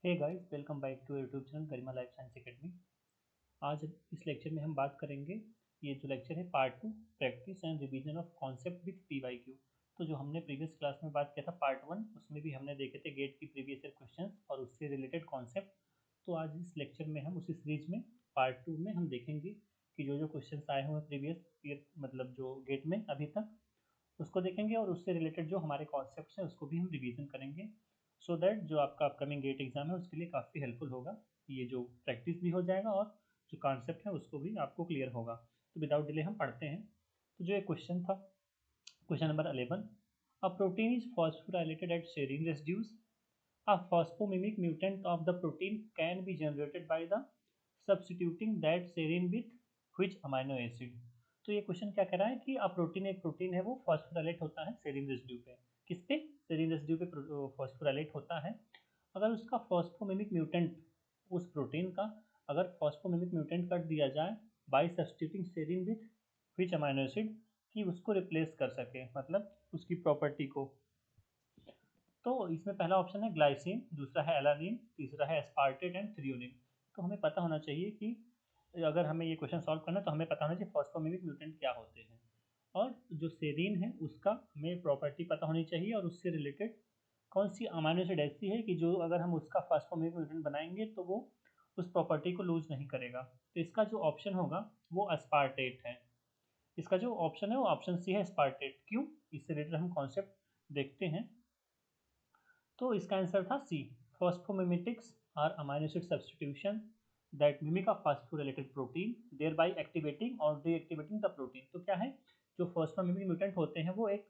Hey guys, welcome back to YouTube channel Garima life science academy. आज इस lecture में हम बात करेंगे। ये जो लेक्चर है part 2, practice and revision of concept with PYQ. तो जो हमने प्रीवियस क्लास में बात किया था पार्ट 1, उसमें भी हमने देखे थे गेट की प्रीवियस ईयर क्वेश्चंस और उससे रिलेटेड कॉन्सेप्ट। तो आज इस लेक्चर में हम उसी सीरीज में पार्ट 2 में हम देखेंगे कि जो जो क्वेश्चन आए हुए हैं प्रीवियस ईयर मतलब जो गेट में अभी तक, उसको देखेंगे और उससे रिलेटेड जो हमारे कॉन्सेप्ट्स हैं उसको भी हम रिवीजन करेंगे। सो दैट जो आपका अपकमिंग गेट एग्जाम है उसके लिए काफ़ी हेल्पफुल होगा। ये जो प्रैक्टिस भी हो जाएगा और जो कॉन्सेप्ट है उसको भी आपको क्लियर होगा। तो विदाउट डिले हम पढ़ते हैं। तो जो एक क्वेश्चन था, question number 11, a protein is phosphorylated at serine residues. A phosphomimic mutant of the protein can be generated by the substituting that serine with which amino acid। तो ये क्वेश्चन क्या कह रहा है कि एक प्रोटीन है वो फॉस्फोराइलेट होता है सेरीन रेसिड्यू पे। किस पे? सेरीन रेसिड्यू पे फॉस्फोराइलेट होता है। अगर उसका फॉस्फोमिमिक म्यूटेंट, उस प्रोटीन का अगर फॉस्फोमिमिक म्यूटेंट कर दिया जाए bye substituting serine with which amino acid, कि उसको रिप्लेस कर सके मतलब उसकी प्रॉपर्टी को। तो इसमें पहला ऑप्शन है ग्लाइसिन, दूसरा है एलानिन, तीसरा है एस्पार्टेट एंड थ्रियोनिन। तो हमें पता होना चाहिए कि अगर हमें ये क्वेश्चन सॉल्व करना है तो हमें पता होना चाहिए फॉस्फोमिमिक म्यूटेंट क्या होते हैं और जो सेरीन है उसका हमें प्रॉपर्टी पता होनी चाहिए और उससे रिलेटेड कौन सी अमाइनो एसिड ऐसी है कि जो अगर हम उसका फॉस्फोमिमिक म्यूटेंट बनाएंगे तो वो उस प्रॉपर्टी को लूज नहीं करेगा। तो इसका जो ऑप्शन होगा वो एस्पार्टेट है। इसका जो ऑप्शन है वो ऑप्शन सी है एस्पार्टेट। क्यों? इससे रिलेटेड हम कॉन्सेप्ट देखते हैं। तो इसका आंसर था C. Phosphomimetics are amino acid substitution that mimic a phosphorylated protein thereby activating और डीएक्टिवेटिंग द प्रोटीन। तो क्या है, जो फॉस्फोमिमिक म्यूटेंट होते हैं वो एक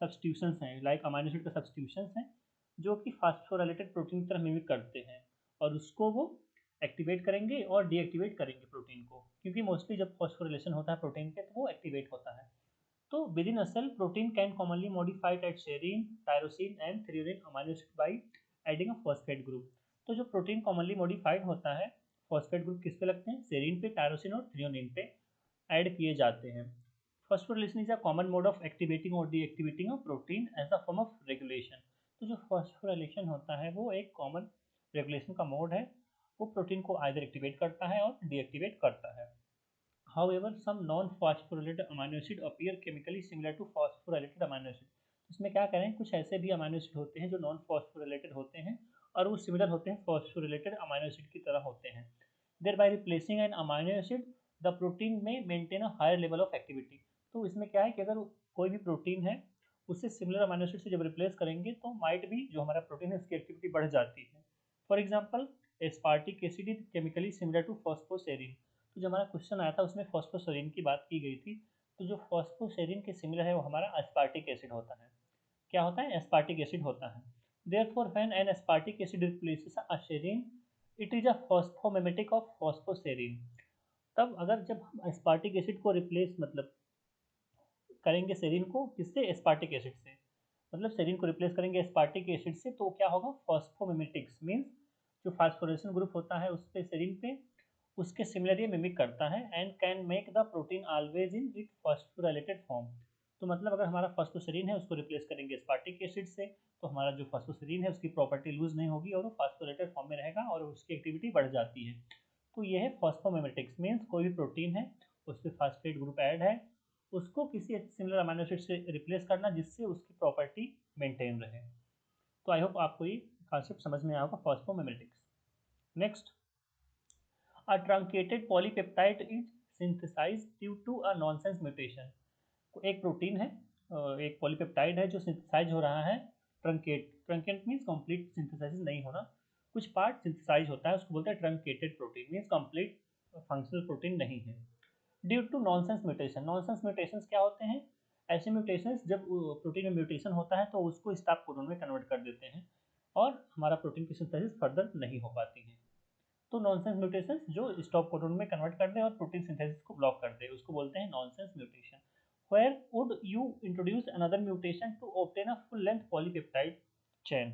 सब्स्टिट्यूशंस हैं, लाइक अमाइनो एसिड का सब्स्टिट्यूशंस हैं जो कि फॉस्फोरिलेटेड प्रोटीन की तरह मिमिक करते हैं और उसको वो एक्टिवेट करेंगे और डीएक्टिवेट करेंगे प्रोटीन को, क्योंकि मोस्टली जब फॉस्फोरिलेशन होता है प्रोटीन पे तो वो एक्टिवेट होता है। तो within a cell, protein can commonly modify at serine, tyrosine and threonine amino acid by adding a phosphate group। तो जो प्रोटीन कॉमनली मॉडिफाइड होता है, फॉस्फेट ग्रुप किस पे लगते हैं? सेरीन पे, टायरोसिन और थ्रियोनिन पे ऐड किए जाते हैं। Phosphorylation is a common mode of activating और deactivating of protein as a form of regulation. तो जो फॉस्फोरिलेशन होता है वो एक कॉमन रेगुलेशन का मोड है। वो प्रोटीन को आइदर एक्टिवेट करता है और डीएक्टिवेट करता है। However, some non-phosphorylated amino acid appear chemically similar to phosphorylated amino acid। इसमें क्या करें, कुछ ऐसे भी अमाइनो एसिड होते हैं जो नॉन फॉस्फोरिलेटेड होते हैं और वो सिमिलर होते हैं फॉस्फोरिलेटेड अमाइनो एसिड की तरह होते हैं। Thereby replacing an amino acid the protein में maintain a higher level of activity. तो इसमें क्या है कि अगर कोई भी प्रोटीन है उससे सिमिलर अमाइनो एसिड से जब रिप्लेस करेंगे तो माइट भी जो हमारा प्रोटीन है उसकी एक्टिविटी बढ़ जाती है। For example, aspartic acid is chemically similar to phosphoserine. तो जो हमारा क्वेश्चन आया था उसमें फॉस्फोसेरिन की बात की गई थी। तो जो फॉस्फोसेरिन के सिमिलर है वो हमारा एस्पार्टिक एसिड होता है। क्या होता है? एस्पार्टिक एसिड होता है। Therefore when an aspartic acid replaces a serine, it is a phosphomimetic of phosphoserine. तब अगर जब हम एस्पार्टिक एसिड को रिप्लेस मतलब करेंगे सेरीन को, किससे? एस्पार्टिक एसिड से, मतलब सेरीन को रिप्लेस करेंगे एस्पार्टिक एसिड से, तो क्या होगा? फॉस्फोमिमेटिक्स मीन्स जो फास्फोरेशन ग्रुप होता है उस पे सेरीन पे उसके सिमिलर ये मिमिक करता है and can make the protein always in it phosphorylated form. तो मतलब अगर हमारा फॉस्फोसेरीन है उसको रिप्लेस करेंगे एस्पार्टिक एसिड से तो हमारा जो फॉस्फोसेरीन है उसकी प्रॉपर्टी लूज नहीं होगी और वो फॉस्फोरेटेड फॉर्म में रहेगा और उसकी एक्टिविटी बढ़ जाती है। तो ये है फॉस्फोमिमेटिक्स मीन्स कोई भी प्रोटीन है उस पर फास्फेट ग्रुप ऐड है, उसको किसी सिमिलर अमीनो एसिड से रिप्लेस करना जिससे उसकी प्रॉपर्टी मेंटेन रहे। तो आई होप आपको ये कॉन्सेप्ट समझ में आया होगा phosphomimetics. Next, A truncated polypeptide is synthesized due to a nonsense mutation। एक प्रोटीन है, एक पॉलीपेप्टाइड है जो सिंथेसाइज हो रहा है। Truncate, truncate means complete synthesize नहीं होना, कुछ पार्ट सिंथेसाइज होता है उसको बोलते हैं truncated protein means complete functional protein नहीं है। Due to nonsense mutation, nonsense mutations क्या होते हैं? ऐसे म्यूटेशंस जब प्रोटीन में म्यूटेशन होता है तो उसको स्टॉप कोडन में कन्वर्ट कर देते हैं और हमारा प्रोटीन की सिंथेसिस फर्दर नहीं हो पाती है। तो नॉनसेंस म्यूटेशन जो स्टॉप कोडन में कन्वर्ट कर दे और प्रोटीन सिंथेसिस को ब्लॉक कर दे उसको बोलते हैं nonsense mutation. Where would you introduce another mutation to obtain a full length polypeptide chain?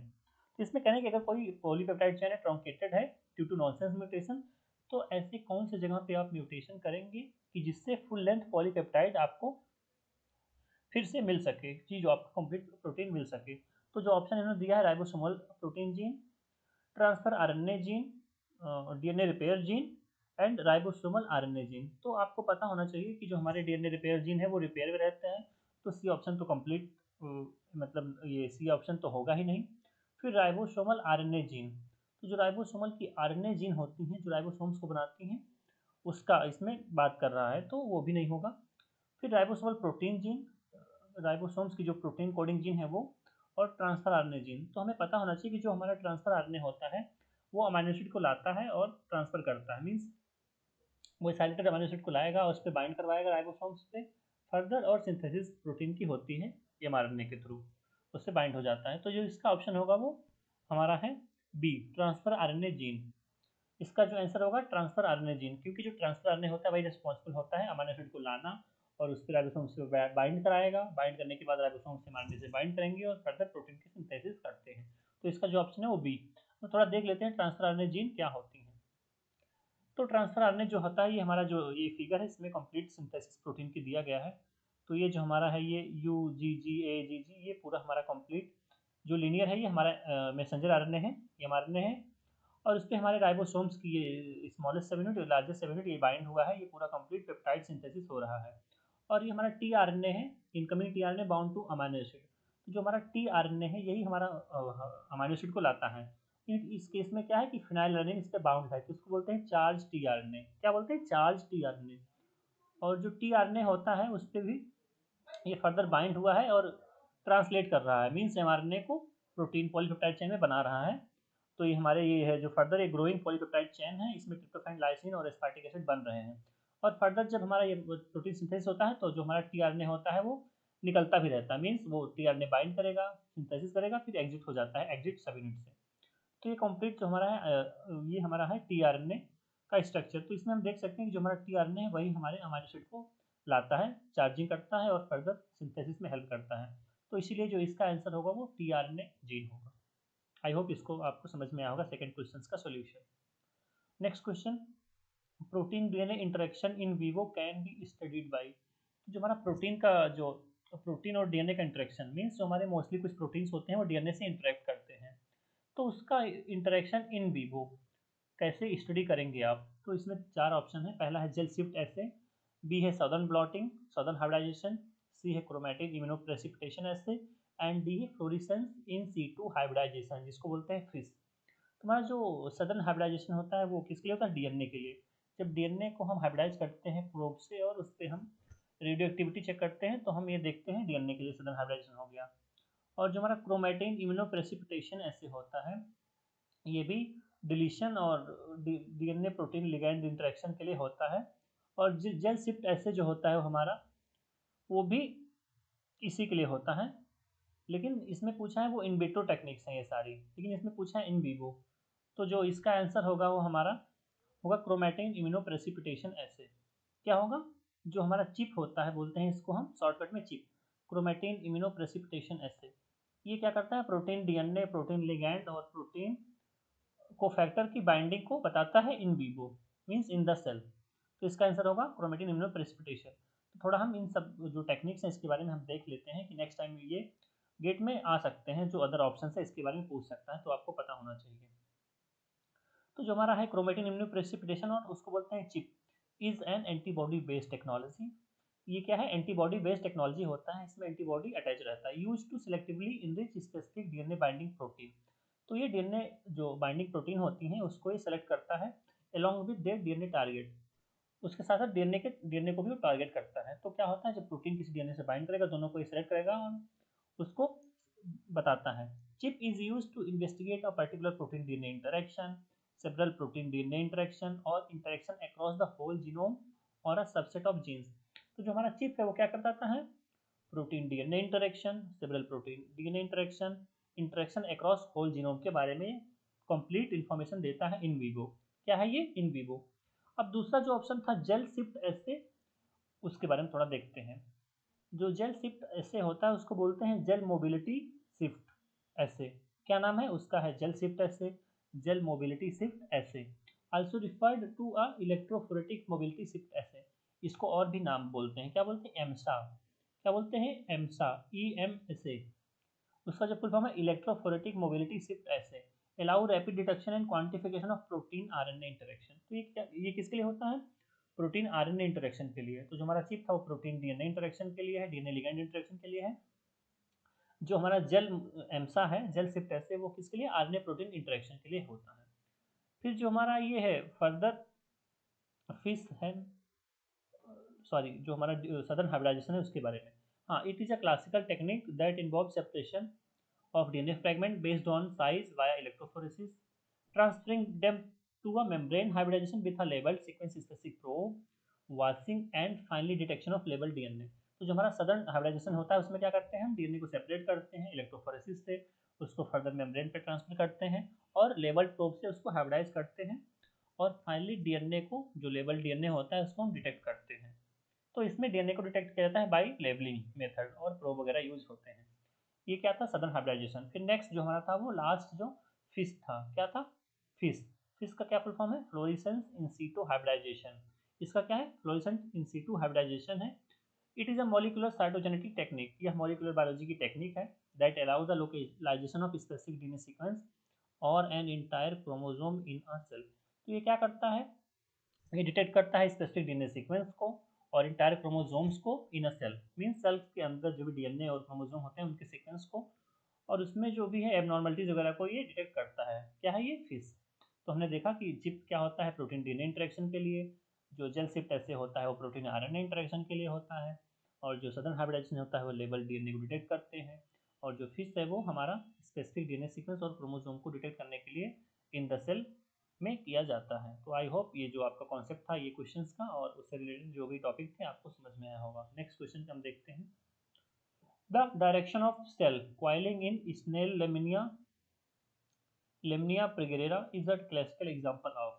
तो इसमें कहने कि अगर कोई पॉलीपेप्टाइड चेन है ट्रंकेटेड है ड्यू टू नॉनसेंस म्यूटेशन, तो ऐसे कौन सी जगह पे आप म्यूटेशन करेंगे कि जिससे फुल लेंथ पॉलीपेप्टाइड आपको फिर से मिल सके, जी जो आपको कंप्लीट प्रोटीन मिल सके। तो जो ऑप्शन इन्होंने दिया है ribosomal protein gene, transfer RNA gene, DNA repair gene and ribosomal RNA gene. तो आपको पता होना चाहिए कि जो हमारे डीएनए रिपेयर जीन है वो रिपेयर में रहते हैं, तो सी ऑप्शन तो कंप्लीट, मतलब ये सी ऑप्शन तो होगा ही नहीं। फिर राइबोसोमल आरएनए जीन, तो जो राइबोसोमल की आरएनए जीन होती हैं जो राइबोसोम्स को बनाती हैं, उसका इसमें बात कर रहा है, तो वो भी नहीं होगा। फिर राइबोसोमल प्रोटीन जीन, राइबोसोम्स की जो प्रोटीन कोडिंग जीन है वो, और ट्रांसफर आरएनए जीन। तो हमें पता होना चाहिए कि जो हमारा ट्रांसफर आरएनए होता है वो अमीनो एसिड को लाता है और ट्रांसफर करता है, मीन्स वो साइलेंटेड अमीनो एसिड को लाएगा और उस पर बाइंड करवाएगा राइबोसोम्स पे फर्दर, और सिंथेसिस प्रोटीन की होती है एमआरएनए के थ्रू, उससे बाइंड हो जाता है। तो जो इसका ऑप्शन होगा वो हमारा है बी, ट्रांसफर आरएनए जीन। इसका जो आंसर होगा ट्रांसफर आरएनए जीन, क्योंकि जो ट्रांसफर आरएनए होता है वही रिस्पॉन्सिबल होता है अमीनो एसिड को लाना और उस पर राइबोसोम से बाइंड कराएगा, बाइंड करने के बाद राइबोसोम से एमआरएनए से बाइंड करेंगे और फर्दर प्रोटीन की सिंथेसिस करते हैं। तो इसका जो ऑप्शन है वो बी। तो थोड़ा देख लेते हैं ट्रांसफर आरएनए जीन क्या होती हैं। तो ट्रांसफर आरएनए जो होता है, ये हमारा जो ये फिगर है इसमें कंप्लीट सिंथेसिस प्रोटीन की दिया गया है। तो ये जो हमारा है ये यू जी जी ए जी जी, ये पूरा हमारा कंप्लीट जो लीनियर है ये हमारा मैसेंजर आरएनए है, ये एमआरएनए है, और उस पर हमारे राइबोसोम्स की ये स्मॉलेस्ट सब यूनिट लार्जेस्ट सब यूनिट ये बाइंड हुआ है, ये पूरा कंप्लीट पेप्टाइड सिंथेसिस हो रहा है। और ये हमारा टी आरएनए है, incoming T RNA bound to amino acid. तो जो हमारा टी आरएनए है यही हमारा अमीनो एसिड को लाता है। इस केस में क्या है कि फिनाइल एलानिन इस पर बाउंड है, तो उसको बोलते हैं चार्ज टी आरएनए। क्या बोलते हैं? Charge T RNA. और जो टी आरएनए होता है उस पर भी ये फर्दर बाइंड हुआ है और ट्रांसलेट कर रहा है, मीन्स एमआरएनए को प्रोटीन पॉलीपेप्टाइड चेन में बना रहा है। तो ये हमारे ये है जो फर्दर ये ग्रोइंग पॉलीपेप्टाइड चेन है, इसमें ट्रिप्टोफैन, लाइसिन और एस्पार्टिक एसिड बन रहे हैं। और फर्दर जब हमारा ये प्रोटीन सिंथेसिस होता है तो जो हमारा टीआरएनए होता है वो निकलता भी रहता है, मीन्स वो टीआरएनए बाइंड करेगा, सिंथेसिस करेगा, फिर एग्जिट हो जाता है, एग्जिट सब यूनिट से। तो ये कंप्लीट जो हमारा है ये हमारा है टीआरएनए का स्ट्रक्चर। तो इसमें हम देख सकते हैं कि जो हमारा टीआरएनए है वही हमारे अमीनो एसिड को लाता है, चार्जिंग करता है और फर्दर सिंथेसिस में हेल्प करता है। तो इसीलिए जो इसका आंसर होगा वो टीआरएनए जीन होगा। आई होप इसको आपको समझ में आया होगा सेकंड क्वेश्चन का solution. Next question, protein DNA interaction in vivo can be studied by. जो हमारा प्रोटीन का जो प्रोटीन और डीएनए का इंटरेक्शन, मीन्स जो हमारे मोस्टली कुछ प्रोटीन्स होते हैं वो डीएनए से इंटरेक्ट करते हैं, तो उसका इंटरेक्शन इन वीवो कैसे स्टडी करेंगे आप। तो इसमें चार ऑप्शन है। पहला है जेल शिफ्ट एसे, बी है सदर्न ब्लॉटिंग, सदर्न हाइब्रिडाइजेशन, सी है chromatin immunoprecipitation essay, and D है फ्लोरिसेंस इन सीटू हाइब्रिडाइजेशन, जिसको बोलते हैं फिश। तुम्हारा जो सदर्न हाइब्रिडाइजेशन होता है वो किसके लिए होता है? डीएनए के लिए। जब डीएनए को हम हाइब्रिडाइज करते हैं प्रोब से और उस पर हम रेडियो एक्टिविटी चेक करते हैं, तो हम ये देखते हैं डीएनए के लिए सदर्न हाइब्रिडाइजेशन हो गया। और जो हमारा क्रोमैटिन इम्यूनोप्रेसिपिटेशन ऐसे होता है, ये भी डिलीशन और डीएनए प्रोटीन लिगैंड इंटरेक्शन के लिए होता है। और जेल शिफ्ट ऐसे जो होता है वो हमारा वो भी इसी के लिए होता है, लेकिन इसमें पूछा है वो इन विट्रो टेक्निक्स हैं ये सारी, लेकिन इसमें पूछा है इन विवो। तो जो इसका आंसर होगा वो हमारा होगा क्रोमैटिन इम्यूनोप्रेसिपिटेशन ऐसे। क्या होगा? जो हमारा चिप होता है, बोलते हैं इसको हम शॉर्टकट में चिप, क्रोमैटिन इम्यूनोप्रेसिपिटेशन ऐसे। ये क्या करता है? प्रोटीन डीएनए, प्रोटीन लिगैंड और प्रोटीन कोफैक्टर की बाइंडिंग को बताता है in vivo, means in the cell. तो इसका आंसर होगा क्रोमेटिन इम्यूनोप्रेसिपिटेशन। तो थोड़ा हम इन सब जो टेक्निक्स हैं इसके बारे में हम देख लेते हैं कि नेक्स्ट टाइम ये गेट में आ सकते हैं, जो अदर ऑप्शन है इसके बारे में पूछ सकता है, तो आपको पता होना चाहिए। तो जो हमारा है क्रोमेटिन इम्यूनोप्रेसिपिटेशन और उसको बोलते हैं chip, is an antibody based technology. ये क्या है? एंटीबॉडी बेस्ड टेक्नोलॉजी होता है, इसमें एंटीबॉडी अटैच रहता है, use to selectively enrich specific DNA binding protein. तो ये डीएनए जो बाइंडिंग प्रोटीन होती हैं उसको ये सेलेक्ट करता है along with their DNA target, उसके साथ साथ डीएनए को भी वो टारगेट करता है। तो क्या होता है, जब प्रोटीन किसी डीएनए से बाइंड करेगा दोनों को ये सेलेक्ट करेगा और उसको बताता है। ChIP is use to investigate a particular protein DNA interaction, several protein DNA interaction और interaction across the whole genome और अ सबसेट ऑफ जीन्स। तो जो हमारा चिप है वो क्या करता है? Protein DNA interaction, several protein DNA interaction, interaction across whole genome के बारे में कंप्लीट इंफॉर्मेशन देता है इन वीवो। क्या है ये? In vivo. अब दूसरा जो ऑप्शन था जेल शिफ्ट ऐसे, उसके बारे में थोड़ा देखते हैं। जो जेल शिफ्ट ऐसे होता है उसको बोलते हैं जेल मोबिलिटी शिफ्ट ऐसे। क्या नाम है उसका? है gel shift assay, gel mobility shift assay, also referred to a electrophoretic mobility shift assay. इसको और भी नाम बोलते हैं, क्या बोलते हैं? एमसा। क्या बोलते हैं? एमसा, ई एम एस ए। उसका जो फुल फॉर्म है इलेक्ट्रोफोरेटिक मोबिलिटी शिफ्ट ऐसे। Allow rapid detection and quantification of protein RNA interaction. तो ये किसके लिए होता है? प्रोटीन आरएनए इंटरेक्शन के लिए। तो जो हमारा चिप था वो प्रोटीन डीएनए इंटरेक्शन के लिए है, डीएनए लिगैंड इंटरेक्शन के लिए है। जो हमारा जेल एम्सा है, जेल शिफ्ट ऐसे, वो किसके लिए? आरएनए प्रोटीन इंटरेक्शन के लिए होता है। फिर जो हमारा ये है फर्दर फिश है, सॉरी जो हमारा सदर्न हाइब्रिडाइजेशन है उसके बारे में। हाँ, it is a classical technique that involve separation of DNA fragment based on size via electrophoresis, transferring them to a membrane hybridization with a labeled sequence specific probe, washing and finally detection of labeled DNA। तो जो हमारा southern hybridisation होता है उसमें क्या करते हैं हम? डीएनए को सेपरेट करते हैं इलेक्ट्रोफोरेसिस से, उसको फर्दर मेम्ब्रेन पे ट्रांसफर करते हैं और लेबल्ड प्रोब से उसको हाइब्रिडाइज करते हैं और फाइनली डीएनए को, जो लेबल डीएनए होता है उसको हम डिटेक्ट करते हैं। तो इसमें डीएनए को डिटेक्ट किया जाता है बाई लेबलिंग मेथड और प्रोब वगैरह यूज होते हैं। ये क्या था? Southern hybridisation. फिर नेक्स्ट जो हमारा था वो लास्ट जो फिश था, क्या था? फिश। फिश का क्या फुल फॉर्म है? Fluorescence in situ hybridization. इसका क्या है? फ्लोरेसेंस इन सीटू हाइब्रिडाइजेशन है। It is a molecular cytogenetic technique. यह मॉलिक्यूलर बायोलॉजी की टेक्निक है that allow the localization of specific DNA sequence और an entire chromosome in a cell. तो ये क्या करता है? ये डिटेक्ट करता है स्पेसिफिक डीएनए सीक्वेंस को और इंटायर क्रोमोसोम्स को इन अ सेल, मीन सेल्स के अंदर जो भी डीएनए और क्रोमोसोम होते हैं उनके सीक्वेंस को, और उसमें जो भी है एबनॉर्मलिटीज वगैरह को ये डिटेक्ट करता है। क्या है ये? फिश। तो हमने देखा कि चिप क्या होता है? प्रोटीन डीएनए इंटरेक्शन के लिए। जो जेल शिफ्ट ऐसे होता है वो प्रोटीन आरएनए इंटरेक्शन के लिए होता है। और जो सदर्न हाइब्रिडाइजेशन होता है वो लेबल डीएनए को डिटेक्ट करते हैं। और जो फिश है वो हमारा स्पेसिफिक डीएनए सीक्वेंस और क्रोमोसोम को डिटेक्ट करने के लिए इन द सेल में किया जाता है। तो आई होप ये जो आपका कॉन्सेप्ट था ये क्वेश्चंस का और उससे रिलेटेड जो भी टॉपिक थे आपको समझ में आया होगा। नेक्स्ट क्वेश्चन हम देखते हैं। The direction of cell coiling in snail Lymnaea peregra is a classical example of.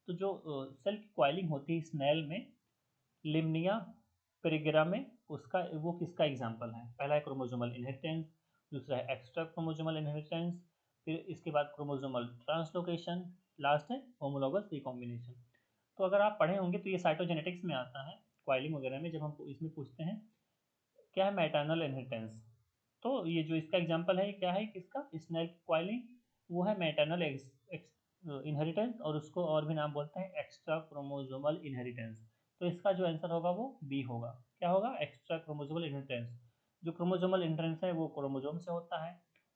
तो जो सेल की क्वाइलिंग होती है स्नेल में, लिमनिया पेरिगेरा में, उसका वो किसका एग्जाम्पल है? पहला है क्रोमोजोमल इनहेरिटेंस, दूसरा है एक्स्ट्रा क्रोमोजोमल इनहेरिटेंस, फिर इसके बाद क्रोमोजोमल ट्रांसलोकेशन, लास्ट है होमोलॉगस रिकॉम्बिनेशन। तो अगर आप पढ़े होंगे तो ये साइटोजेनेटिक्स में आता है, क्वाइलिंग वगैरह में जब हम इसमें पूछते हैं क्या है मैटरनल इनहेरिटेंस। तो ये जो इसका एग्जांपल है ये क्या है किसका? स्नेल की क्वाइलिंग, वो है मैटरनल इनहेरिटेंस और उसको और भी नाम बोलते हैं एक्स्ट्रा क्रोमोजोमल इनहेरिटेंस। तो इसका जो आंसर होगा वो बी होगा। क्या होगा? Extra chromosomal inheritance. जो क्रोमोजोमल इनहेरिटेंस है वो क्रोमोजोम से होता है,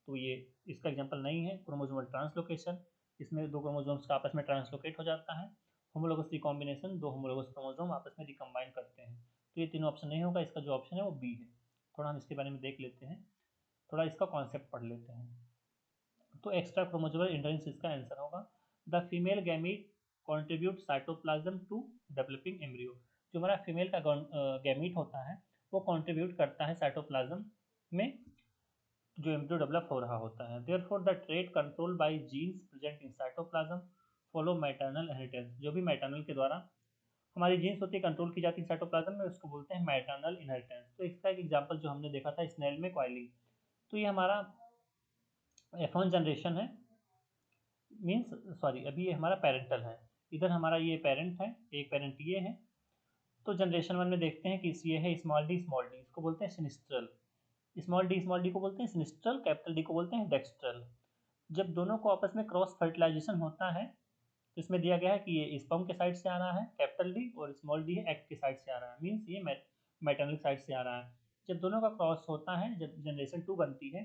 तो ये इसका एग्जांपल नहीं है। क्रोमोजोमल ट्रांसलोकेशन, इसमें दो क्रोमोजोम्स का आपस में ट्रांसलोकेट हो जाता है। होमोलोगस रिकॉम्बिनेशन, दो होमोलोगस क्रोमोजोम आपस में रिकम्बाइन करते हैं। तो ये तीनों ऑप्शन नहीं होगा, इसका जो ऑप्शन है वो बी है। थोड़ा हम इसके बारे में देख लेते हैं, थोड़ा इसका कॉन्सेप्ट पढ़ लेते हैं। तो एक्स्ट्रा क्रोमोसोमल इनहेरिटेंस इसका आंसर होगा। The female gamete contribute cytoplasm to developing embryo. जो हमारा फीमेल का गैमीट होता है वो कॉन्ट्रीब्यूट करता है साइटोप्लाज्म में जो एम्ब्रियो डेवलप हो रहा होता है। Therefore the trait control by genes present in cytoplasm follow maternal inheritance. जो भी मैटरनल के द्वारा हमारी जीन्स होती है कंट्रोल की जाती है साइटोप्लाज्म में, उसको बोलते हैं मैटरनल इनहेरिटेंस। तो इसका एक एग्जांपल जो हमने देखा था स्नेल में क्वाइलिंग, तो ये हमारा F1 जनरेशन है, मीन्स सॉरी अभी ये हमारा पेरेंटल है। इधर हमारा ये पेरेंट है, एक पेरेंट ये है। तो जनरेशन वन में देखते हैं कि ये है स्मॉल डी, इसको बोलते हैं सिनिस्ट्रल। स्मॉल डी को बोलते हैं सिनिस्ट्रल, कैपिटल डी को बोलते हैं डेक्स्ट्रल। जब दोनों को आपस में क्रॉस फर्टिलाइजेशन होता है तो इसमें दिया गया है कि ये स्पर्म के साइड से आ रहा है कैपिटल डी और स्मॉल डी है एग के साइड से आ रहा है, मीन्स ये मैटरनल साइड से आ रहा है। जब दोनों का क्रॉस होता है, जब जनरेशन टू बनती है,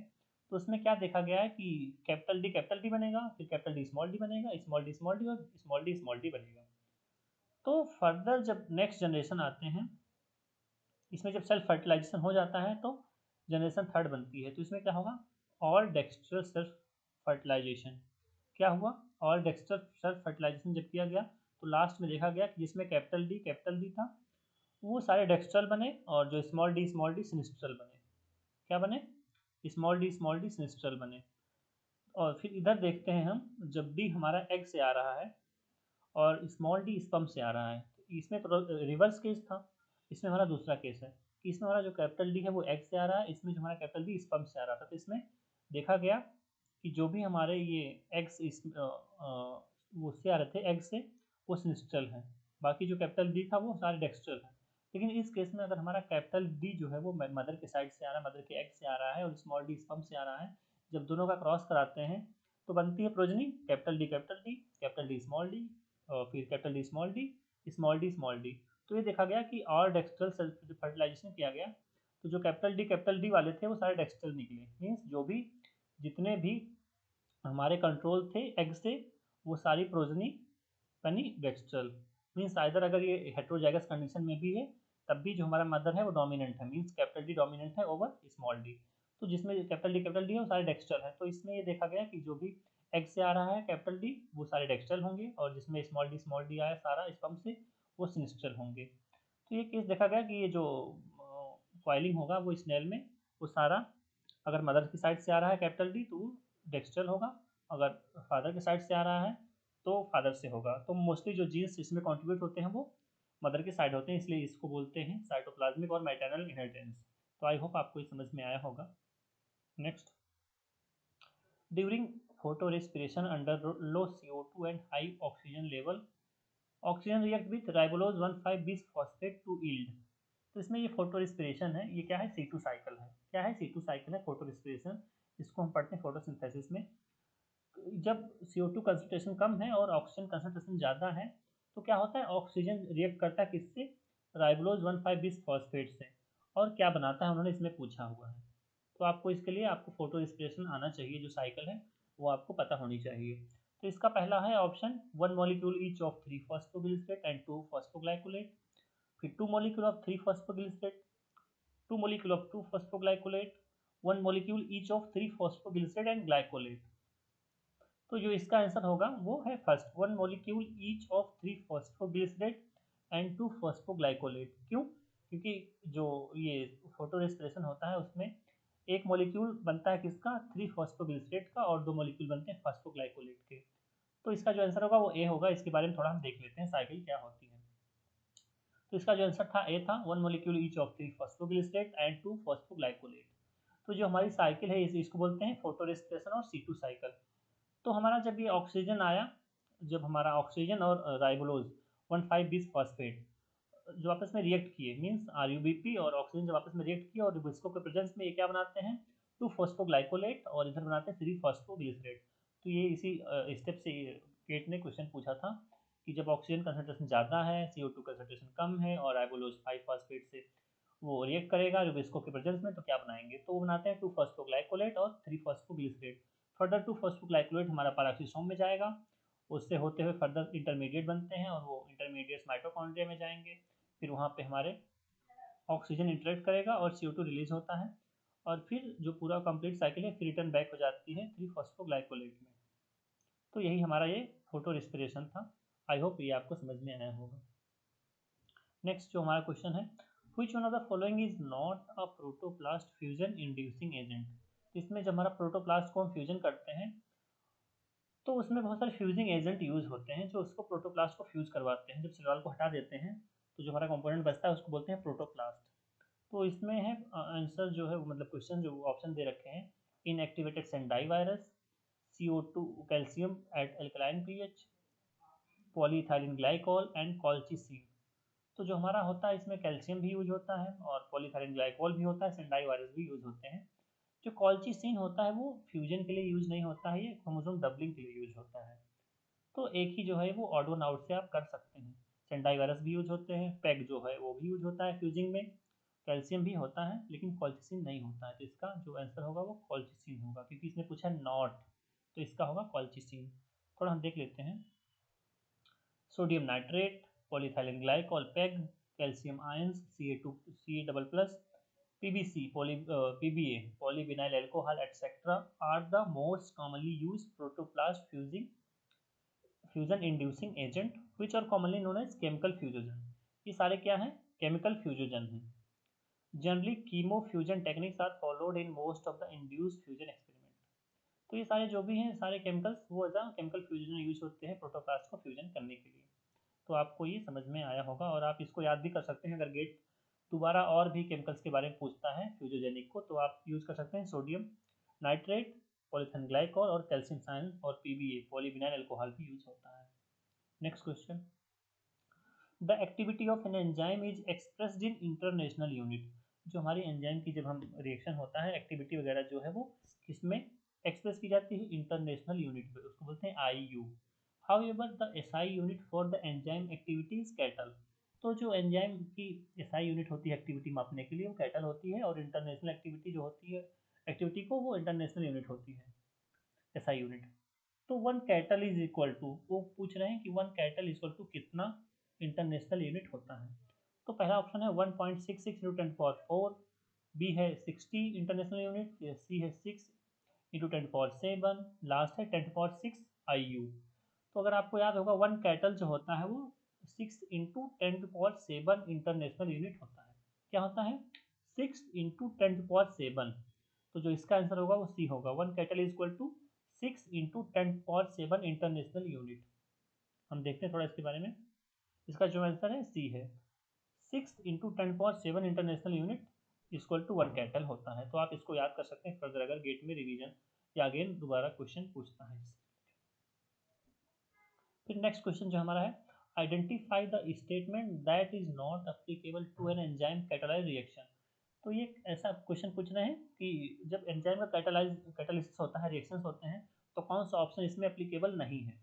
तो उसमें क्या देखा गया है कि कैपिटल डी बनेगा, फिर कैपिटल डी बनेगा, स्मॉल डी और स्मॉल डी बनेगा। तो फर्दर जब नेक्स्ट जनरेशन आते हैं, इसमें जब सेल्फ फर्टिलाइजेशन हो जाता है तो जनरेशन थर्ड बनती है। तो इसमें क्या होगा? All dextral self fertilization. क्या हुआ? ऑल डेक्स्ट्रल सेल्फ फर्टिलाइजेशन जब किया गया तो लास्ट में देखा गया कि जिसमें कैपिटल डी था वो सारे डेक्स्ट्रल बने और जो स्मॉल डी सिनिस्ट्रल बने। क्या बने? स्मॉल डी सिनिस्ट्रल बने। और फिर इधर देखते हैं हम, जब डी हमारा एग से आ रहा है और स्मॉल डी स्पर्म से आ रहा है, तो इसमें तो रिवर्स केस था, इसमें हमारा दूसरा केस है कि इसमें हमारा जो कैपिटल डी है वो एग से आ रहा है, इसमें जो हमारा कैपिटल डी स्पर्म से आ रहा था। तो इसमें देखा गया कि जो भी हमारे ये एग्स वो उससे आ रहे थे एग से, वो सिनिस्ट्रल है, बाकी जो कैपिटल डी था वो सारे डेक्स्ट्रल है। लेकिन इस केस में अगर हमारा कैपिटल डी जो है वो मदर के साइड से आ रहा है, मदर के एग से आ रहा है और स्मॉल डी स्पर्म से आ रहा है, जब दोनों का क्रॉस कराते हैं तो बनती है progeny capital D capital D capital D small D और फिर capital D small D small D small D. तो ये देखा गया कि और डेक्स्ट्रल फर्टिलाइजेशन किया गया तो जो कैपिटल डी वाले थे वो सारे डेक्स्ट्रल निकले, मीन्स जो भी जितने भी हमारे कंट्रोल थे एग से वो सारी प्रोजनी बनी डेक्स्ट्रल। मीन्स आइदर अगर ये हेट्रोजाइगस कंडीशन में भी है तब भी जो हमारा मदर है वो डोमिनेंट है, मीन्स कैपिटल डी डोमिनेंट है ओवर स्मॉल डी। तो जिसमें कैपिटल डी है वो सारे डेक्स्ट्रल है, तो इसमें ये देखा गया कि जो भी एग से आ रहा है कैपिटल डी वो सारे डेक्स्ट्रल होंगे और जिसमें स्मॉल डी आया सारा स्पर्म से वो सिनिस्ट्रल होंगे। तो ये केस देखा गया कि ये जो कॉइलिंग होगा वो स्नेल में वो सारा अगर मदर की साइड से आ रहा है कैपिटल डी तो वो डेक्स्ट्रल होगा, अगर फादर की साइड से आ रहा है तो फादर से होगा। तो मोस्टली जो जीन्स इसमें कंट्रीब्यूट होते हैं वो मदर की साइड होते हैं, इसलिए इसको बोलते हैं साइटोप्लाज्मिक और मैटरनल इनहेरिटेंस। तो आई होप आपको ये समझ में आया होगा। Next, during photo respiration under low CO2 and high oxygen level oxygen react with राइबोलोज 1,5 bis phosphate to yield. तो इसमें ये फोटो रेस्पिरेशन है, ये क्या है C2 साइकिल है। क्या है C2 साइकिल है फोटो रेस्पिरेशन, इसको हम पढ़ते हैं फोटोसिंथेसिस में। जब CO2 कंसंट्रेशन कम है और ऑक्सीजन कंसंट्रेशन ज़्यादा है तो क्या होता है ऑक्सीजन रिएक्ट करता है किससे, राइबोलोज 1,5 बिस फॉस्फेट से, और क्या बनाता है उन्होंने इसमें पूछा हुआ है। तो आपको इसके लिए आपको फोटो रेस्पिरेशन आना चाहिए, जो साइकिल है वो आपको पता होनी चाहिए। तो इसका पहला है option 1 molecule each of 3 phosphoglycerate and 2 phosphoglycolate, फिर 2 molecule of 3 phosphoglycerate, 2 molecule of 2 phosphoglycolate, 1 molecule each of 3 phosphoglycerate and glycolate. तो जो इसका आंसर होगा वो है first, 1 molecule each of 3 phosphoglycerate and 2 phosphoglycolate. क्यों? क्योंकि जो ये फोटो रेस्पिरेशन होता है उसमें एक मॉलिक्यूल बनता है किसका, 3 फॉस्फोग्लिसरेट का, और 2 मॉलिक्यूल बनते हैं फॉस्फोग्लाइकोलेट के। तो इसका जो आंसर होगा वो ए होगा। इसके बारे में थोड़ा हम देख लेते हैं साइकिल क्या होती है। तो इसका जो आंसर था ए था, 1 molecule each of 3 phosphoglycerate and 2 phosphoglycolate. तो जो हमारी साइकिल है इसको बोलते हैं फोटो रेस्पिरेशन और C2 साइकिल। तो हमारा जब ये ऑक्सीजन आया, जब हमारा ऑक्सीजन और राइबोलोज 1,5 बिस फॉस्फेट जो आपस में रिएक्ट किए, मीन्स RuBP और ऑक्सीजन जब आपस में रिएक्ट किए और रिबोस्को के प्रेजेंस में ये क्या बनाते हैं, 2 फॉस्फोग्लाइकोलेट और इधर बनाते हैं 3 फॉस्फोग्लिसरेट। तो ये इसी स्टेप से केट ने क्वेश्चन पूछा था कि जब ऑक्सीजन कंसंट्रेशन ज़्यादा है, CO2 कंसंट्रेशन कम है और राइबोलोज 5 फॉस्फेट से वो रिएक्ट करेगा रिबोस्को के प्रेजेंस में तो क्या बनाएंगे, तो वो बनाते हैं 2 फॉस्फोग्लाइकोलेट और 3 फॉस्फोग्लिसरेट। फर्दर 2 फॉस्फोग्लाइकोलेट हमारा पैराक्सिसोम में जाएगा, उससे होते हुए फर्दर इंटरमीडिएट बनते हैं और वो इंटरमीडिएट्स माइटोकॉन्ड्रिया में जाएंगे, फिर वहाँ पे हमारे ऑक्सीजन इंटरेक्ट करेगा और CO2 रिलीज होता है, और फिर जो पूरा कंप्लीट साइकिल है फिर रिटर्न बैक हो जाती है 3 फॉस्फोग्लाइकोलेट में। तो यही हमारा ये फोटो रेस्पिरेशन था। आई होप ये आपको समझ में आया होगा। नेक्स्ट जो हमारा क्वेश्चन है, which one of the following is not a protoplast fusion inducing agent. तो इसमें जब हमारा प्रोटोप्लास्ट को हम फ्यूजन करते हैं तो उसमें बहुत सारे फ्यूजिंग एजेंट यूज होते हैं जो उसको प्रोटोप्लास्ट को फ्यूज करवाते हैं। जब सेल को हटा देते हैं तो जो हमारा कंपोनेंट बचता है उसको बोलते हैं प्रोटोप्लास्ट। तो इसमें है आंसर जो है मतलब क्वेश्चन जो ऑप्शन दे रखे हैं, inactivated Sendai virus, CO2 calcium at alkaline pH, polyethylene glycol and colchicine. तो जो हमारा होता है इसमें कैल्शियम भी यूज होता है और पॉलीइथाइलिन ग्लाइकॉल भी होता है, सेंडाई वायरस भी यूज होते हैं। जो कॉल्चिसिन होता है वो फ्यूजन के लिए यूज नहीं होता है, ये क्रोमोसोम डबलिंग के लिए यूज होता है। तो एक ही जो है वो ऑड वन आउट से आप कर सकते हैं। सेंडाई वायरस भी यूज होते हैं, पैग जो है वो भी यूज होता है फ्यूजिंग में, कैल्शियम भी होता है लेकिन कॉल्चिसिन नहीं होता है। तो इसका जो आंसर होगा वो कॉल्चिसिन होगा, क्योंकि इसने पूछा नॉट, तो इसका होगा कॉल्चिसिन। थोड़ा हम देख लेते हैं। Sodium nitrate, polyethylene glycol PEG, calcium ions Ca2 Ca double plus, PbC PbA polyvinyl alcohol etcetera are the most commonly use protoplast fusion inducing agent which are commonly known as chemical fusion. ये सारे क्या हैं, chemical fusion हैं। Generally chemo fusion techniques are followed in most of the induced fusion experiment. तो ये सारे जो भी हैं सारे केमिकल्स वो एज अ केमिकल फ्यूजन में यूज होते हैं प्रोटोप्लास्ट को फ्यूजन करने के लिए। तो आपको ये समझ में आया होगा और आप इसको याद भी कर सकते हैं। अगर गेट दोबारा और भी केमिकल्स के बारे में पूछता है फ्यूजोजेनिक को तो आप यूज कर सकते हैं सोडियम नाइट्रेट, पॉलीथिलीन ग्लाइकॉल और कैल्शियम साइन और PbA पॉलीविनाइल अल्कोहल भी यूज होता है। Next question, the activity of an enzyme is expressed in international unit. जो हमारी एंजाइम की जब हम रिएक्शन होता है एक्टिविटी वगैरह जो है वो किसमें एक्सप्रेस की जाती है इंटरनेशनल यूनिट पे, उसको बोलते हैं IU। However the SI unit for the enzyme activity is cattle. तो जो एंजाइम की SI यूनिट होती है एक्टिविटी मापने के लिए, वो कैटल होती है, और इंटरनेशनल एक्टिविटी जो होती है एक्टिविटी को, वो इंटरनेशनल यूनिट होती है, SI यूनिट। तो one katal is equal to, वो पूछ रहे हैं कि वन कैटल इक्वल टू कितना इंटरनेशनल यूनिट होता है। तो पहला ऑप्शन है 1.66 इंटू 10⁴, बी है 60 इंटरनेशनल यूनिट, सी है 6 इंटू 10⁷, लास्ट है 10⁶ IU। तो अगर आपको याद होगा, वन कैटल जो होता है वो 6 इंटू 10⁷ इंटरनेशनल यूनिट होता है। क्या होता है? 6 इंटू 10⁷। तो जो इसका आंसर होगा वो सी होगा, one katal is equal to 6 into 10⁷ international unit. हम देखते हैं थोड़ा इसके बारे में। इसका जो आंसर है सी है, 6 into 10⁷ international unit equal to one katal होता है। तो आप इसको याद कर सकते हैं फर्दर, अगर गेट में रिवीजन या अगेन दोबारा क्वेश्चन पूछता है। फिर नेक्स्ट क्वेश्चन जो हमारा है, identify the statement that is not applicable to an enzyme catalyze reaction. तो ये ऐसा क्वेश्चन पूछ रहे हैं कि जब एंजाइम का कैटालिसिस होता है, रिएक्शंस होते हैं, तो कौन सा ऑप्शन इसमें अप्लीकेबल नहीं है।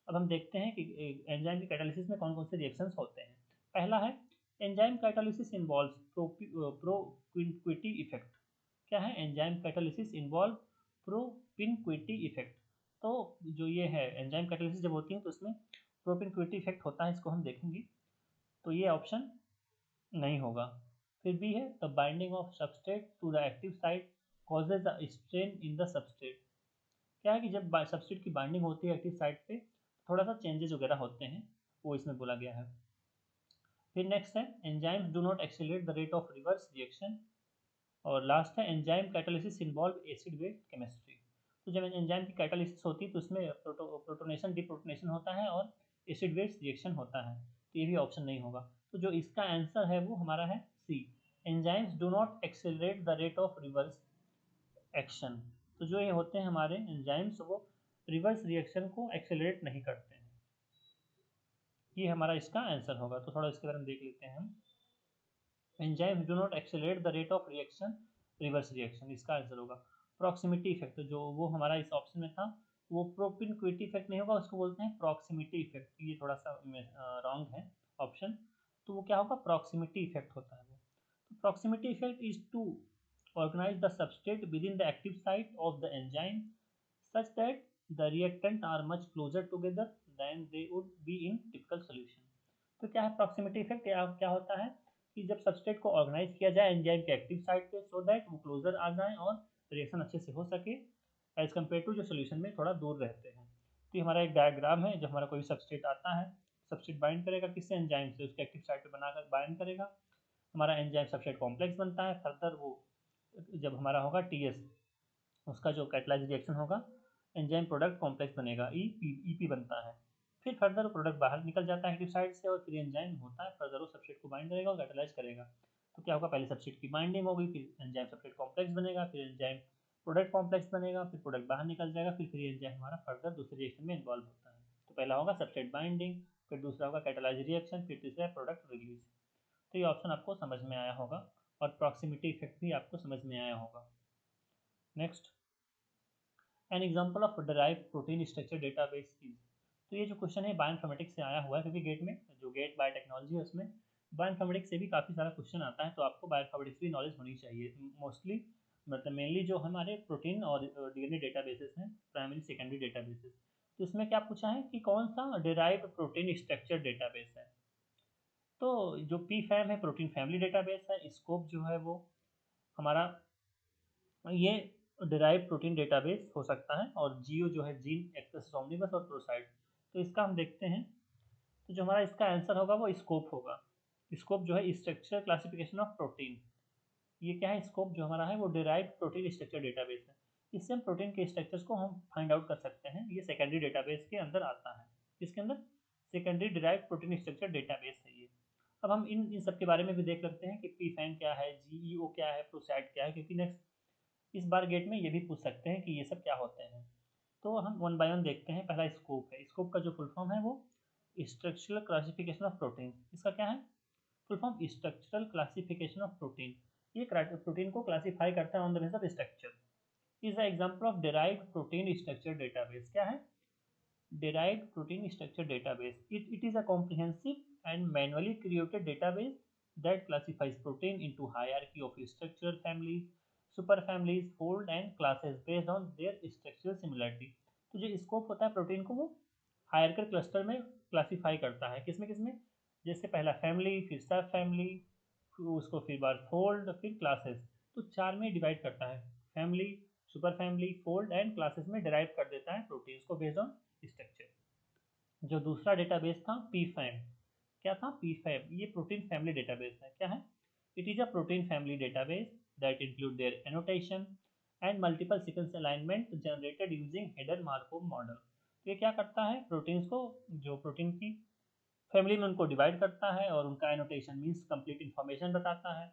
अब हम देखते हैं कि एंजाइम के कैटालिसिस में कौन कौन से रिएक्शंस होते हैं। पहला है, enzyme catalysis involves propinquity effect. क्या है? Enzyme catalysis involve propinquity effect. तो जो ये है एंजाइम कैटालिसिस जब होती है तो उसमें प्रोपिक्विटी इफेक्ट होता है, इसको हम देखेंगे। तो ये ऑप्शन नहीं होगा। फिर भी है, the binding of substrate to the active site causes the strain in the substrate. क्या है कि जब सबस्ट्रेट की बाइंडिंग होती है एक्टिव साइट पे, थोड़ा सा चेंजेस वगैरह होते हैं, वो इसमें बोला गया है। फिर नेक्स्ट है, enzymes do not accelerate the rate of reverse reaction. और लास्ट है, enzyme catalysis involve acid base chemistry. तो जब एंजाइम की कैटालिसिस होती है तो उसमें प्रोटोनेशन डिप्रोटोनेशन होता है और एसिड बेस रिएक्शन होता है। तो ये भी ऑप्शन नहीं होगा। तो जो इसका आंसर है वो हमारा है C, enzymes do not accelerate the rate of reverse action. तो जो ये होते हैं हमारे एंजाइम्स, वो रिवर्स रिएक्शन को एक्सेलरेट नहीं करते हैं। ये हमारा इसका आंसर होगा। तो थोड़ा इसके बारे में देख लेते हैं हम। Enzymes do not accelerate the rate of reaction, reverse reaction, इसका आंसर होगा प्रॉक्सिमिटी इफेक्ट। जो वो हमारा इस ऑप्शन में था, वो प्रोपिक्विटी इफेक्ट नहीं होगा, उसको बोलते हैं प्रॉक्सिमिटी इफेक्ट। ये थोड़ा सा रॉन्ग है ऑप्शन। तो वो क्या होगा? प्रॉक्सिमिटी इफेक्ट होता है वो। तो proximity effect is to organize the substrate within the active site of the enzyme such that the reactant are much closer together than they would be in typical solution। तो क्या है proximity effect? क्या होता है कि जब substrate को organise किया जाए एंजाइम के एक्टिव साइट पे, सो दैट वो क्लोजर आ जाए और रिएक्शन अच्छे से हो सके, एज कम्पेयर टू जो सोल्यूशन में थोड़ा दूर रहते हैं। तो ये हमारा एक डायग्राम है। जब हमारा कोई सबस्ट्रेट आता है, सबस्ट्रेट बाइंड करेगा किससे? एंजाइम से, उसके एक्टिव साइट पे बनाकर बाइंड करेगा, हमारा एंजाइम सबस्ट्रेट कॉम्प्लेक्स बनता है। फर्दर वो जब हमारा होगा TS, उसका जो कैटलाइज रिएक्शन होगा, एंजाइम प्रोडक्ट कॉम्प्लेक्स बनेगा, EP बनता है। फिर फर्दर प्रोडक्ट बाहर निकल जाता है एक्टिव साइड से, और फिर एंजाइम होता है फर्दर वो सबस्ट्रेट को बाइंड करेगा और कैटलाइज करेगा। तो क्या होगा? पहले सबस्ट्रेट की बाइंडिंग होगी, फिर एंजाइम सबस्ट्रेट कॉम्प्लेक्स बनेगा, फिर एंजाइम प्रोडक्ट कॉम्प्लेक्स बनेगा, फिर प्रोडक्ट बाहर निकल जाएगा, फिर एंजाइम हमारा फर्दर दूसरे रिएक्शन में इन्वॉल्व होता है। तो पहला होगा सबस्ट्रेट बाइंडिंग, फिर दूसरा होगा कैटलाइज रिएक्शन, फिर तीसरा प्रोडक्ट रिलीज। तो ये ऑप्शन आपको समझ में आया होगा, और प्रॉक्सिमिटी इफेक्ट भी आपको समझ में आया होगा। Next, N example of derive protein structure database is. तो ये जो क्वेश्चन है बायोइन्फॉर्मेटिक्स से आया हुआ है, क्योंकि गेट में जो गेट बायोटेक्नोलॉजी है उसमें बायोइन्फॉर्मेटिक्स से भी काफ़ी सारा क्वेश्चन आता है। तो आपको बायोइन्फॉर्मेटिक्स भी नॉलेज होनी चाहिए। मोस्टली मतलब मेनली जो हमारे प्रोटीन और DNA डेटाबेसेस हैं, प्राइमरी सेकेंडरी डेटाबेसेस, तो इसमें क्या पूछा है कि कौन सा डिराइव प्रोटीन स्ट्रक्चर डेटाबेस है। तो जो PFAM है, प्रोटीन फैमिली डेटाबेस है। स्कोप जो है वो हमारा ये डिराइव प्रोटीन डेटाबेस हो सकता है, और जियो जो है जीन एक्सेस ओमनिबस और प्रोसाइड। तो इसका हम देखते हैं। तो जो हमारा इसका आंसर होगा वो स्कोप होगा। स्कोप जो है स्ट्रक्चर क्लासिफिकेशन ऑफ प्रोटीन। ये क्या है? स्कोप जो हमारा है वो डिराइव प्रोटीन स्ट्रक्चर डेटाबेस है। इससे हम प्रोटीन के स्ट्रक्चर्स को हम फाइंड आउट कर सकते हैं। ये सेकेंडरी डेटाबेस के अंदर आता है। इसके अंदर secondary derive protein structure database है ये। अब हम इन सब के बारे में भी देख सकते हैं कि PFAM क्या है, GEO क्या है, प्रोसाइड क्या है, क्योंकि नेक्स्ट इस बार गेट में ये भी पूछ सकते हैं कि ये सब क्या होते हैं। तो हम वन बाय वन देखते हैं। पहला स्कोप है। स्कोप का जो फुल फॉर्म है वो स्ट्रक्चरल क्लासिफिकेशन ऑफ प्रोटीन। इसका क्या है full form? Structural classification of protein. ये प्रोटीन को क्लासीफाई करता है on the basis of structure. Is a example of derived protein structure database. क्या है? derived protein structure database. It is a comprehensive and manually created database that classifies protein into hierarchy of structure families, superfamilies, fold and classes based on their structural similarity. तो जो scope होता है protein को वो हायरकर cluster में classify करता है। किसमें किसमें? जैसे पहला फैमिली, फिर सब फैमिली, फिर उसको फिर बार फोल्ड, फिर क्लासेस। तो चार में डिवाइड करता है, family, super family, fold and classes में डिराइव कर देता है प्रोटीन्स को बेस्ड ऑन स्ट्रक्चर। जो दूसरा डेटाबेस था पीफैम। क्या था? पीफैम। ये प्रोटीन फैमिली डेटाबेस है। क्या है? It is a protein family database that include their annotation and multiple sequence alignment generated using hidden Markov model. तो ये क्या करता है? प्रोटीन्स को, जो प्रोटीन की फैमिली में, उनको डिवाइड करता है और उनका एनोटेशन मीन्स कंप्लीट इन्फॉर्मेशन बताता है,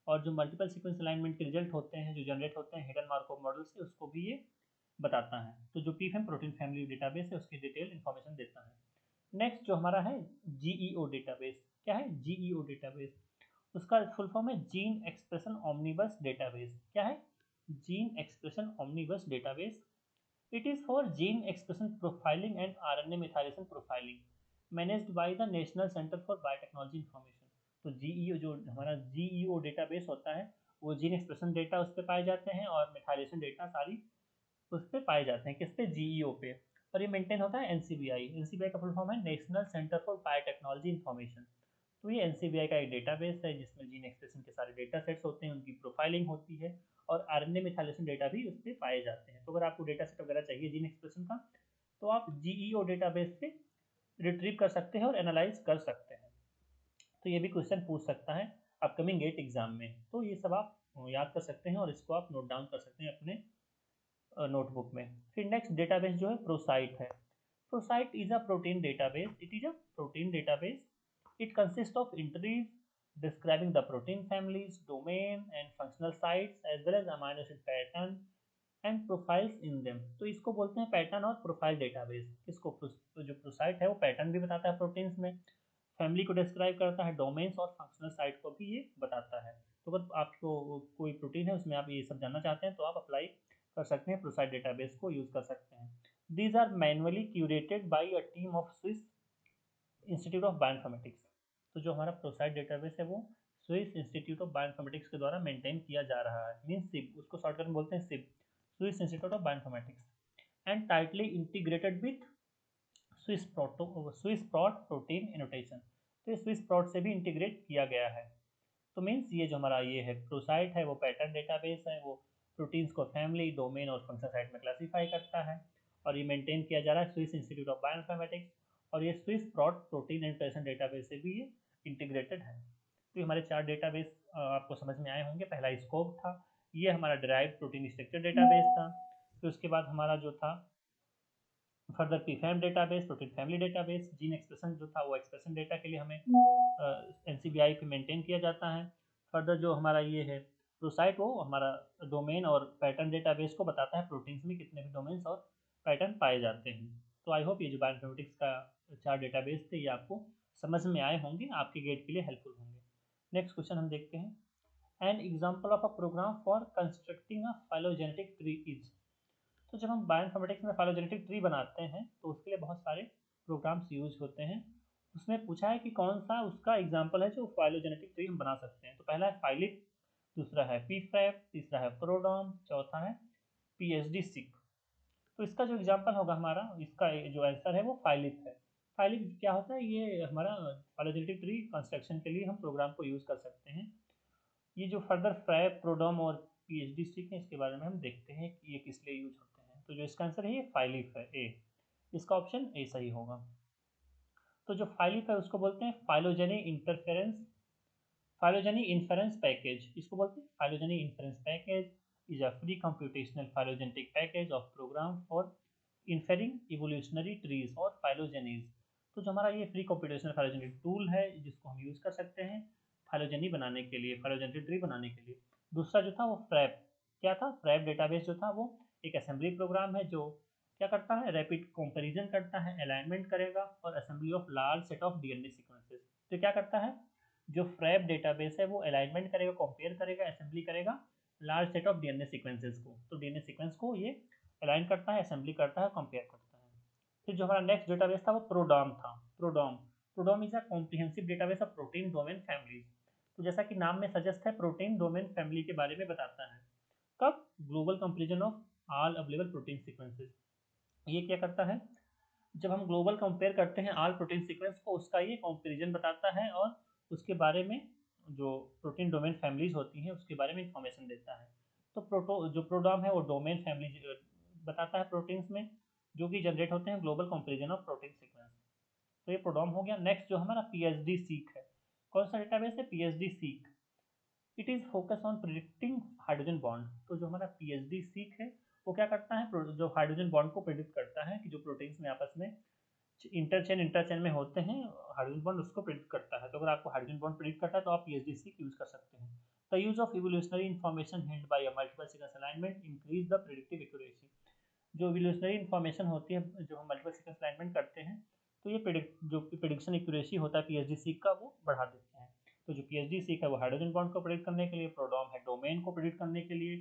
और जो मल्टीपल सीक्वेंस अलाइनमेंट के रिजल्ट होते हैं जो जनरेट होते हैं हिडन मार्कोव मॉडल से, उसको भी ये बताता है। तो जो पीफएम प्रोटीन फैमिली डेटाबेस है उसकी डिटेल इन्फॉर्मेशन देता है। नेक्स्ट जो हमारा है जीईओ डेटाबेस। क्या है? GEO database. उसका फुल फॉर्म है जीन एक्सप्रेशन ऑमनिबस डेटाबेस। क्या है? Gene expression omnibus database. It is for gene expression profiling and RNA methylation profiling managed by the National Center for Biotechnology Information. तो GEO जो हमारा GEO database होता है वो gene expression data उस पर पाए जाते हैं और मेथाइलेशन डेटा सारी उस पे पाए जाते हैं। किस पे? जीईओ पे। और ये मेंटेन होता है एनसीबीआई। एनसीबीआई का फुल फॉर्म है national Center for Biotechnology Information. तो ये एनसीबीआई का एक डेटाबेस है जिसमें जीन एक्सप्रेशन के सारे डेटा सेट्स होते हैं, उनकी प्रोफाइलिंग होती है और आरएनए मिथाइलेशन डेटा भी उस पर पाए जाते हैं। तो अगर आपको डेटा सेट वगैरह चाहिए जीन एक्सप्रेशन का तो आप जीईओ डेटाबेस से रिट्रीव कर सकते हैं और एनालाइज कर सकते हैं। तो ये भी क्वेश्चन पूछ सकता है अपकमिंग गेट एग्जाम में। तो ये सब आप याद कर सकते हैं और इसको आप नोट डाउन कर सकते हैं अपने नोटबुक में। फिर नेक्स्ट डेटाबेस जो है प्रोसाइट है। PROSITE is a protein database. It is a protein database. It consist of entries describing the protein families, domain and functional sites as well as amino acid pattern and profiles in them। तो इसको बोलते हैं pattern और profile database. इसको तो जो प्रोसाइट है वो पैटर्न भी बताता है प्रोटीन्स में, फैमिली को डिस्क्राइब करता है, डोमेन्स और फंक्शनल साइट को भी ये बताता है। तो अगर आपको कोई प्रोटीन है उसमें आप ये सब जानना चाहते हैं तो आप अप्लाई कर सकते हैं, प्रोसाइट डेटाबेस को यूज़ कर सकते हैं। These are manually curated by a team of Swiss institute of bioinformatics. तो जो हमारा प्रोसाइट डेटाबेस है वो स्विस इंस्टीट्यूट ऑफ बायोइन्फॉर्मेटिक्स के द्वारा मेंटेन किया जा रहा है, मीन्स सिप, उसको शॉर्टकट में बोलते हैं SIB, Swiss institute of Bioinformatics, and tightly integrated with Swiss Prot protein annotation. तो ये स्विस प्रॉट से भी इंटीग्रेट किया गया है। तो मीन्स ये जो हमारा ये है प्रोसाइट है वो पैटर्न डेटाबेस है, वो प्रोटीन्स को फैमिली, डोमेन और फंक्शन साइट में क्लासीफाई करता है और ये मेंटेन किया जा रहा है स्विस इंस्टीट्यूट ऑफ बायोइन्फॉर्मेटिक्स, और ये Swiss Prot protein annotation database से भी ये इंटीग्रेटेड है। तो ये हमारे चार डेटाबेस आपको समझ में आए होंगे। पहला स्कोप था, ये हमारा डिराइव्ड प्रोटीन स्ट्रक्चर डेटाबेस था। फिर उसके बाद हमारा जो था further Pfam database, protein family database, gene expression जो था वो एक्सप्रेशन डेटा के लिए हमें एनसीबीआई पे मेंटेन किया जाता है। फर्दर जो हमारा ये है प्रोसाइट वो हमारा डोमेन और पैटर्न डेटाबेस को बताता है प्रोटीन्स में कितने भी डोमेन्स और पैटर्न पाए जाते हैं। तो आई होप ये जो बायोइन्फॉर्मेटिक्स का चार डेटाबेस थे ये आपको समझ में आए होंगे, आपके गेट के लिए हेल्पफुल होंगे। नेक्स्ट क्वेश्चन हम देखते हैं। An example of a program for constructing a phylogenetic tree is. तो जब हम बायोइन्फॉर्मेटिक्स में फाइलोजेनेटिक ट्री बनाते हैं तो उसके लिए बहुत सारे प्रोग्राम्स यूज होते हैं। उसमें पूछा है कि कौन सा उसका एग्जाम्पल है जो फाइलोजेनेटिक ट्री हम बना सकते हैं। तो पहला है फाइलिट, दूसरा है पीफैप, तीसरा है प्रोडॉम, चौथा है पीएचडी सिक। तो इसका जो एग्जाम्पल होगा हमारा, इसका जो आंसर है वो फाइलिट है। फाइलिट क्या होता है? ये हमारा फाइलोजेनेटिक ट्री कंस्ट्रक्शन के लिए हम प्रोग्राम को यूज़ कर सकते हैं। ये जो फर्दर फ्रैप, प्रोडॉम और पीएचडी सिक है इसके बारे में हम देखते हैं कि ये किस लिए यूज होते हैं। तो जो इसका आंसर है ये फाइलिफ है, ए। इसका ऑप्शन ए सही होगा। तो जो फाइलिफ है उसको बोलते हैं फाइलोजेनी इन्फेरेंस पैकेज। इसको बोलते हैं phylogeny inference package is a free computational phylogenetic package of program for inferring evolutionary trees और फाइलोजेनीज। तो जो हमारा ये फ्री कंप्यूटेशनल फाइलोजेनेटिक टूल है जिसको हम यूज़ कर सकते हैं फाइलोजेनी बनाने के लिए, फाइलोजेनेटिक ट्री बनाने के लिए। दूसरा जो था वो फ्रैप। क्या था? फ्रैप डेटाबेस जो था वो एक असेंबली प्रोग्राम है जो क्या करता है? रैपिड कंपैरिजन करता है, अलाइनमेंट करेगा और assembly of large set of DNA sequences. तो क्या करता है? जो फ्रैप डेटाबेस है वो अलाइनमेंट करेगा, कंपेयर करेगा, असेंबली करेगा large set of DNA sequences को। तो डीएनए सीक्वेंस को ये अलाइन करता है, असेंबली करता है, कंपेयर करता है। फिर जो हमारा नेक्स्ट डेटाबेस था वो प्रोडॉम था। ProDom ProDom is a comprehensive database of protein domain families. तो जैसा कि नाम में सजेस्ट है, प्रोटीन डोमेन फैमिली के बारे में बताता है। कब? Global comparison of all available protein sequences. ये क्या करता है? जब हम ग्लोबल कंपेयर करते हैं ऑल प्रोटीन सीक्वेंस को, उसका ये कंपेरिजन बताता है और उसके बारे में जो प्रोटीन डोमेन फैमिलीज होती हैं उसके बारे में इंफॉर्मेशन देता है। तो जो प्रोडॉम है वो डोमेन फैमिली बताता है प्रोटीन्स में, जो कि जनरेट होते हैं global comparison of protein sequence. तो ये प्रोडॉम हो गया। नेक्स्ट जो हमारा पीएचडी सीक है। कौन सा डेटाबेस है? PhD seek. It is focus on predicting hydrogen bond. तो जो हमारा पीएचडी सीक है वो क्या करता है? जो हाइड्रोजन बॉन्ड को प्रिडिक्ट करता है कि जो प्रोटीन्स में आपस में इंटरचेन में होते हैं, हाइड्रोजन बॉन्ड उसको प्रिडिक्ट करता है। तो अगर आपको हाइड्रोजन बॉन्ड प्रिडिक्ट करता है तो आप पीएचडी सीक यूज कर सकते हैं। The use of evolutionary information held by a multiple sequence alignment increase the predictive accuracy. जो इवोल्यूशनरी इन्फॉर्मेशन होती है जो हम मल्टीपल सीक्वेंस अलाइनमेंट करते हैं, तो ये प्रिडिक्शन एक्यूरेसी होता है पीएचडी सीक का, वो बढ़ा देते हैं। तो जो पीएचडी सीक है वो हाइड्रोजन बॉन्ड को प्रिडिक्ट करने के लिए, प्रोडॉम है डोमेन को प्रिडिक्ट करने के लिए,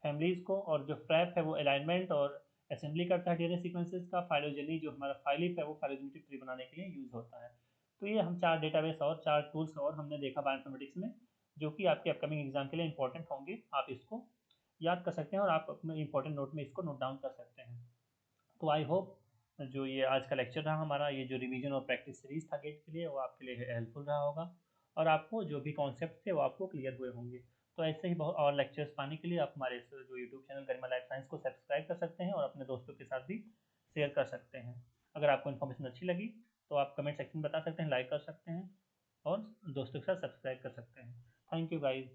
फैमिलीज को, और जो फ्रैप है वो अलाइनमेंट और असेंबली करता है डीएनए सीक्वेंसेस का। फाइलोजेनी जो हमारा फाइलिप है वो फाइलोजेनेटिक ट्री बनाने के लिए यूज होता है। तो ये हम 4 डेटाबेस और 4 टूल्स और हमने देखा बायोइन्फॉर्मेटिक्स में, जो कि आपके अपकमिंग एग्जाम के लिए इंपॉर्टेंट होंगे। आप इसको याद कर सकते हैं और आप अपने इंपॉर्टेंट नोट में इसको नोट डाउन कर सकते हैं। तो आई होप जो ये आज का लेक्चर रहा हमारा, ये जो रिवीजन और प्रैक्टिस सीरीज था गेट के लिए, वो आपके लिए हेल्पफुल रहा होगा और आपको जो भी कॉन्सेप्ट थे वो आपको क्लियर हुए होंगे। तो ऐसे ही बहुत और लेक्चर्स पाने के लिए आप हमारे जो YouTube channel Garima life science को सब्सक्राइब कर सकते हैं और अपने दोस्तों के साथ भी शेयर कर सकते हैं। अगर आपको इन्फॉर्मेशन अच्छी लगी तो आप कमेंट सेक्शन में बता सकते हैं, लाइक कर सकते हैं और दोस्तों के साथ सब्सक्राइब कर सकते हैं। Thank you guys.